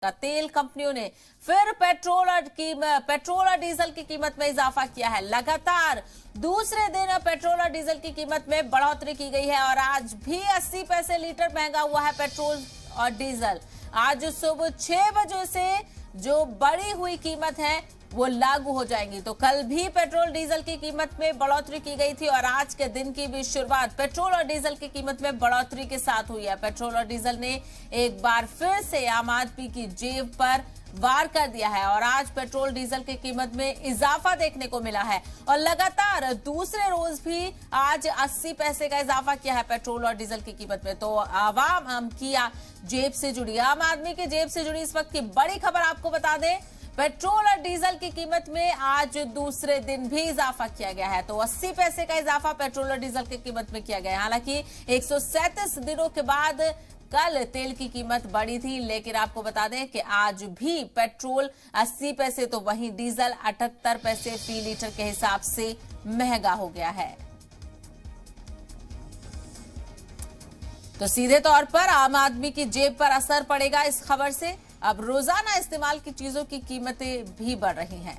तेल कंपनियों ने फिर पेट्रोल और डीजल की कीमत में इजाफा किया है। लगातार दूसरे दिन पेट्रोल और डीजल की कीमत में बढ़ोतरी की गई है और आज भी 80 पैसे लीटर महंगा हुआ है पेट्रोल और डीजल। आज सुबह 6 बजे से जो बढ़ी हुई कीमत है वो लागू हो जाएंगी। तो कल भी पेट्रोल डीजल की कीमत में बढ़ोतरी की गई थी और आज के दिन की भी शुरुआत पेट्रोल और डीजल की कीमत में बढ़ोतरी के साथ हुई है। पेट्रोल और डीजल ने एक बार फिर से आम आदमी की जेब पर वार कर दिया है और आज पेट्रोल डीजल की कीमत में इजाफा देखने को मिला है और लगातार दूसरे रोज भी आज 80 पैसे का इजाफा किया है पेट्रोल और डीजल की कीमत में। तो आवाम की जेब से जुड़ी, आम आदमी की जेब से जुड़ी इस वक्त की बड़ी खबर आपको बता दें, पेट्रोल और डीजल की कीमत में आज दूसरे दिन भी इजाफा किया गया है। तो 80 पैसे का इजाफा पेट्रोल और डीजल की कीमत में किया गया है। हालांकि 137 दिनों के बाद कल तेल की कीमत बढ़ी थी, लेकिन आपको बता दें कि आज भी पेट्रोल 80 पैसे तो वहीं डीजल 78 पैसे फी लीटर के हिसाब से महंगा हो गया है। तो सीधे तौर पर आम आदमी की जेब पर असर पड़ेगा इस खबर से। अब रोजाना इस्तेमाल की चीजों की कीमतें भी बढ़ रही हैं।